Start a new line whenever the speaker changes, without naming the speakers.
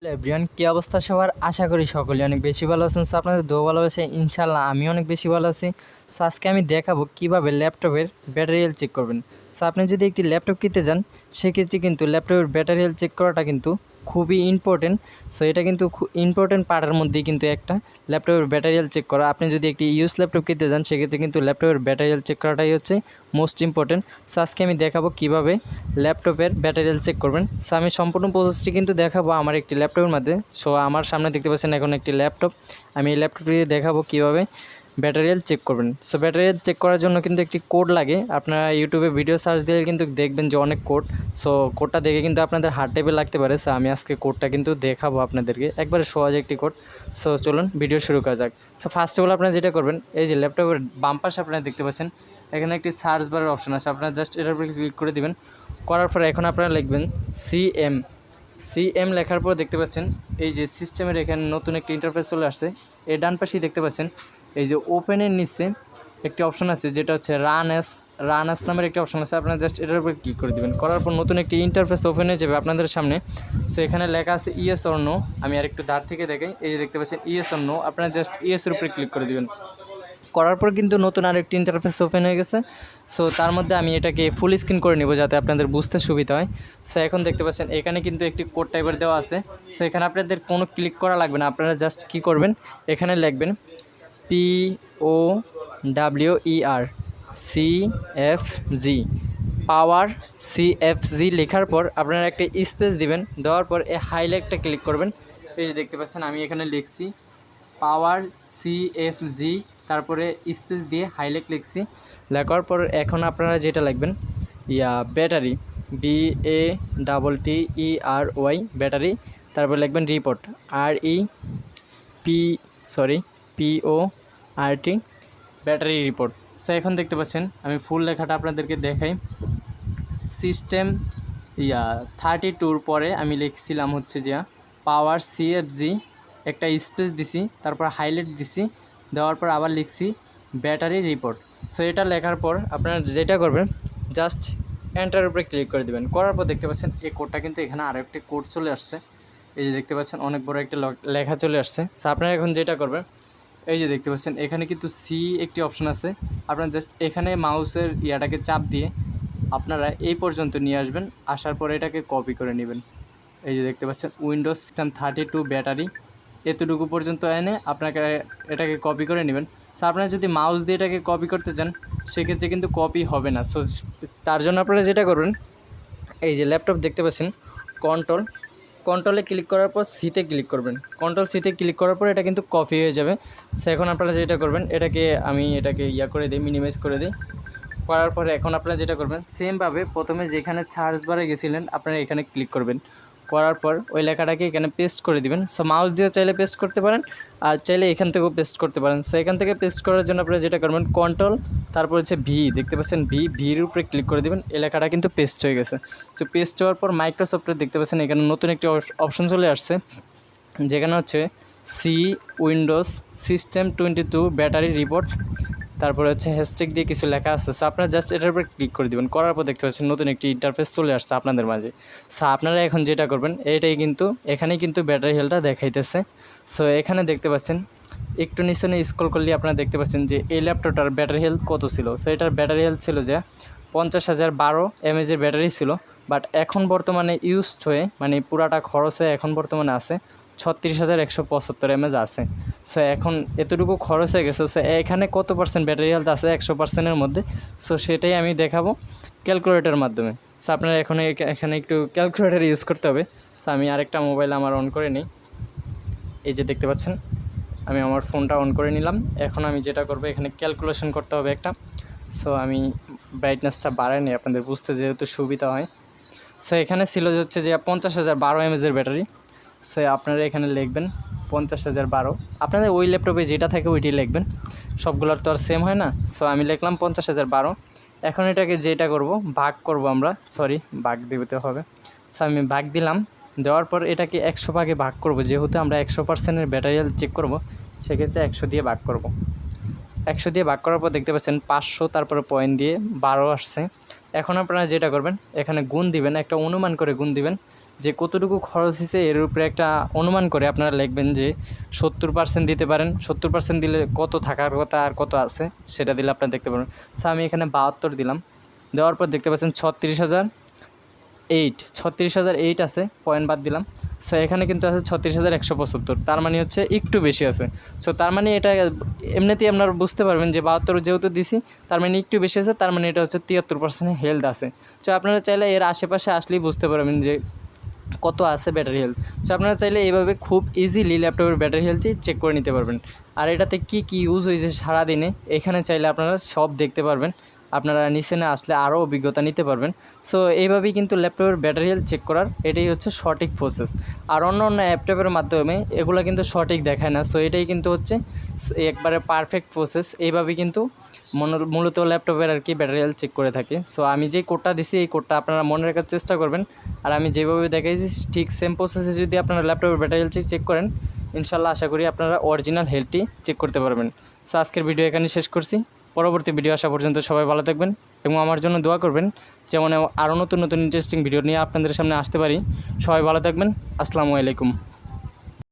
Hello everyone, কী অবস্থা সবার? আশা করি সকলে অনেক বেশি ভালো আছেন। সো আপনাদের দোয়া ভালোবাসে ইনশাল্লাহ আমি অনেক বেশি ভালো আছি। সো আজকে আমি দেখাবো কীভাবে ল্যাপটপের ব্যাটারি হেলথ চেক করবেন। সো আপনি যদি একটি ল্যাপটপ কিনতে যান সেক্ষেত্রে কিন্তু ল্যাপটপের ব্যাটারি হেলথ চেক করাটা কিন্তু খুবই ইম্পর্টেন্ট। সো এটা কিন্তু ইম্পর্টেন্ট পার্টের মধ্যেই কিন্তু একটা ল্যাপটপের ব্যাটারি হেলথ চেক করা। আপনি যদি একটি ইউজ ল্যাপটপ কিনতে যান সেক্ষেত্রে কিন্তু ল্যাপটপের ব্যাটারি হেলথ চেক করাটাই হচ্ছে মোস্ট ইম্পর্টেন্ট। সো আজকে আমি দেখাবো কীভাবে ল্যাপটপের ব্যাটারি হেলথ চেক করবেন। সো আমি সম্পূর্ণ প্রসেসটি কিন্তু দেখাবো আমার একটি ল্যাপটপের মধ্যে। সো আমার সামনে দেখতে পাচ্ছেন এখন একটি ল্যাপটপ। আমি এই ল্যাপটপটি দেখাবো কীভাবে ব্যাটারি হেলথ চেক করবেন। সো ব্যাটারি হেলথ চেক করার জন্য কিন্তু একটি কোড লাগে। আপনারা ইউটিউবে ভিডিও সার্চ দিলে কিন্তু দেখবেন যে অনেক কোড। সো কোডটা দেখে কিন্তু আপনাদের হার্ড টাইপের লাগতে পারে। সো আমি আজকে কোডটা কিন্তু দেখাবো আপনাদেরকে, একবারে সহজ একটি কোড। সো চলুন ভিডিও শুরু করা যাক। সো ফার্স্ট অফ অল আপনারা যেটা করবেন, এই যে ল্যাপটপের বাম পাশে আপনারা দেখতে পাচ্ছেন এখানে একটি সার্চ বারের অপশন আছে। আপনারা জাস্ট এটার উপরে ক্লিক করে দিবেন। করার পরে এখন আপনারা লিখবেন সিএম লেখার পর দেখতে পাচ্ছেন এই যে সিস্টেমের এখানে নতুন একটি ইন্টারফেস চলে আসছে। এই ডান পাশেই দেখতে পাচ্ছেন এই যে ওপেনের নিচে একটি অপশন আছে যেটা হচ্ছে রান অ্যাস নামের একটি অপশন আছে। আপনারা জাস্ট এটার উপরে ক্লিক করে দেবেন। করার পর নতুন একটি ইন্টারফেস ওপেন হয়ে যাবে আপনাদের সামনে। সো এখানে লেখা আছে ইয়েস অর নো। আমি আরেকটু ধার থেকে দেখাই। এই যে দেখতে পাচ্ছেন ইয়েস অর নো, আপনারা জাস্ট ইয়েসের উপরে ক্লিক করে দেবেন। করার পর কিন্তু নতুন আরেকটি ইন্টারফেস ওপেন হয়ে গেছে। সো তার মধ্যে আমি এটাকে ফুল স্ক্রিন করে নেব যাতে আপনাদের বুঝতে সুবিধা হয়। সো এখন দেখতে পাচ্ছেন এখানে কিন্তু একটি কোড টাইপের দেওয়া আছে। সো এখানে আপনাদের কোনো ক্লিক করা লাগবে না। আপনারা জাস্ট কী করবেন, এখানে লিখবেন POWER CFG পাওয়ার CFG লেখার পর আপনারা একটা স্পেস দিবেন। দেওয়ার পর এই হাইলাইটটা ক্লিক করবেন। এই যে দেখতে পাচ্ছেন আমি এখানে লিখছি পাওয়ার CFG, তারপরে স্পেস দিয়ে হাইলাইট লিখছি। লেখার পর এখন আপনারা যেটা লিখবেন ব্যাটারি BATTERY ব্যাটারি, তারপর লিখবেন report PORT battery report. So এখন দেখতে পাচ্ছেন আমি ফুল লেখাটা আপনাদেরকে দেখাই। সিস্টেম 32 পরে আমি লিখছিলাম হচ্ছে যে পাওয়ার CFG, একটা স্পেস দিছি, তারপর হাইলাইট দিছি, দেওয়ার পর আবার লিখছি ব্যাটারি রিপোর্ট। সো এটা লেখার পর আপনারা যেটা করবেন জাস্ট এন্টার উপরে ক্লিক করে দেবেন। করার পর দেখতে পাচ্ছেন এই কোডটা কিন্তু এখানে আরও একটি কোড চলে আসছে। এই যে দেখতে পাচ্ছেন অনেক বড় একটা লেখা চলে আসছে। সো আপনারা এখন যেটা করবেন, এই যে দেখতে পাচ্ছেন এখানে কিন্তু একটি অপশন আছে। আপনারা জাস্ট এখানে মাউসের ইয়াটাকে চাপ দিয়ে আপনারা এই পর্যন্ত নিয়ে আসবেন। আসার পরে এটাকে কপি করে নেবেন। এই যে দেখতে পাচ্ছেন উইন্ডোজ সিস্টেম 32 ব্যাটারি, এতটুকু পর্যন্ত এনে আপনাকে এটাকে কপি করে নেবেন। সো আপনারা যদি মাউস দিয়ে এটাকে কপি করতে চান সেক্ষেত্রে কিন্তু কপি হবে না। সো তার জন্য আপনারা যেটা করবেন, এই যে ল্যাপটপ দেখতে পাচ্ছেন কন্ট্রোলে ক্লিক করার পর সিতে ক্লিক করবেন। কন্ট্রোল সিতে ক্লিক করার পর এটা কিন্তু কপি হয়ে যাবে। সো এখন আপনারা যেটা করবেন এটাকে করে দিই, মিনিমাইজ করে দিই। করার পরে এখন আপনারা যেটা করবেন সেমভাবে প্রথমে যেখানে সার্চ বারে গেছিলেন আপনারা এখানে ক্লিক করবেন। করার পর ওই লেখাটাকে এখানে পেস্ট করে দিবেন। সো মাউস দিয়ে চাইলে পেস্ট করতে পারেন আর চাইলে এখান থেকেও পেস্ট করতে পারেন। সো এখান থেকে পেস্ট করার জন্য আপনারা যেটা করবেন কন্ট্রোল তারপর হচ্ছে দেখতে পাচ্ছেন ভির উপরে ক্লিক করে দেবেন। এই লেখাটা কিন্তু পেস্ট হয়ে গেছে। তো পেস্ট হওয়ার পর মাইক্রোসফটের দেখতে পাচ্ছেন এখানে নতুন একটি অপশন চলে আসছে যেখানে হচ্ছে উইন্ডোজ সিস্টেম 22 ব্যাটারি রিপোর্ট, তারপরে হচ্ছে হ্যাশট্যাগ দিয়ে কিছু লেখা আছে। সো আপনারা জাস্ট এটার উপরে ক্লিক করে দেবেন। করার পর দেখতে পাচ্ছেন নতুন একটি ইন্টারফেস চলে আসছে আপনাদের মাঝে। সো আপনারা এখন যেটা করবেন এখানেই কিন্তু ব্যাটারি হেলথটা দেখাইতেছে। সো এখানে দেখতে পাচ্ছেন একটু নিচে স্ক্রল করলে আপনারা দেখতে পাচ্ছেন যে এই ল্যাপটপটার ব্যাটারি হেলথ কত ছিল। সো এটার ব্যাটারি হেলথ ছিল যে 50,012 mAh ব্যাটারি ছিল। বাট এখন বর্তমানে ইউজড হয়ে মানে পুরাটা খরচ হয়ে এখন বর্তমানে আছে 36,175 mAh আছে। সো এখন এতটুকু খরচ হয়ে গেছে। সো এখানে কত পার্সেন্ট ব্যাটারি হেলথ আছে 100%-এর মধ্যে। সো সেটাই আমি দেখাবো ক্যালকুলেটরের মাধ্যমে। সো আপনারা এখানে একটু ক্যালকুলেটর ইউজ করতে হবে। সো আমি আরেকটা মোবাইল আমার অন করে নিই। এই যে দেখতে পাচ্ছেন আমি আমার ফোনটা অন করে নিলাম। এখন আমি যেটা করবো এখানে ক্যালকুলেশন করতে হবে একটা। সো আমি ব্রাইটনেসটা বাড়াই নিই আপনাদের বুঝতে যেহেতু সুবিধা হয়। সো এখানে ছিল হচ্ছে যে 50,012 mAh ব্যাটারি। সো আপনারা এখানে লিখবেন 50,012। আপনাদের ওই ল্যাপটপে যেটা থাকে ওইটাই লিখবেন, সবগুলোর তো আর সেম হয় না। সো আমি লিখলাম 50,012। এখন এটাকে যেটা করব ভাগ করব আমরা, ভাগ দিতে হবে। সো আমি ভাগ দিলাম। দেওয়ার পর এটাকে 100 ভাগে ভাগ করব, যেহেতু আমরা 100%-এর ব্যাটারি হেলথ চেক করব সেক্ষেত্রে 100 দিয়ে ভাগ করব। 100 দিয়ে ভাগ করার পর দেখতে পাচ্ছেন 500, তারপরে পয়েন্ট দিয়ে 12 আসছে। এখন আপনারা যেটা করবেন এখানে গুণ দিবেন, একটা অনুমান করে গুণ দিবেন। যে কতটুকু খরচ হয়েছে এর উপরে একটা অনুমান করে আপনারা লিখবেন যে 70% দিতে পারেন। 70% দিলে কত থাকার কথা আর কত আছে সেটা দিলে আপনারা দেখতে পারবেন। সো আমি এখানে 72 দিলাম, দেওয়ার পর দেখতে পাচ্ছেন 36,008 আছে, পয়েন্ট বাদ দিলাম। সো এখানে কিন্তু আছে 36,175, তার মানে হচ্ছে একটু বেশি আছে। সো তার মানে এটা এমনিতেই আপনারা বুঝতে পারবেন যে 72 যেহেতু দিছি তার মানে একটু বেশি আছে, তার মানে এটা হচ্ছে 73% হেলথ আছে। সো আপনারা চাইলে এর আশেপাশে আসলেই বুঝতে পারবেন যে কত আছে ব্যাটারি হেলথ। সো আপনারা চাইলে এইভাবে খুব ইজিলি ল্যাপটপের ব্যাটারি হেলথই চেক করে নিতে পারবেন। আর এটাতে কী কী ইউজ হয়েছে সারাদিনে এখানে চাইলে আপনারা সব দেখতে পারবেন। আপনারা নিচে না আসলে আরও অভিজ্ঞতা নিতে পারবেন। সো এইভাবেই কিন্তু ল্যাপটপের ব্যাটারি হেলথ চেক করার এটাই হচ্ছে সঠিক প্রসেস। আর অন্য অন্য ল্যাপটপের মাধ্যমে এগুলো কিন্তু সঠিক দেখায় না। সো এটাই কিন্তু হচ্ছে একবারে পারফেক্ট প্রসেস। এইভাবেই কিন্তু মূলত ল্যাপটপের আর কি ব্যাটারি হেলথ চেক করে থাকে। সো আমি যে কোডটা দিছি এই কোডটা আপনারা মনে রাখার চেষ্টা করবেন। আর আমি যেভাবে দেখাইছি ঠিক সেম প্রসেসে যদি আপনারা ল্যাপটপের ব্যাটারি হেলথ চেক করেন, ইনশাল্লাহ আশা করি আপনারা অরিজিনাল হেলথটি চেক করতে পারবেন। সো আজকের ভিডিও এখানে শেষ করছি। পরবর্তী ভিডিও আসা পর্যন্ত সবাই ভালো থাকবেন এবং আমার জন্য দোয়া করবেন, যেমন আরও নতুন নতুন ইন্টারেস্টিং ভিডিও নিয়ে আপনাদের সামনে আসতে পারি। সবাই ভালো থাকবেন। আসসালামু আলাইকুম।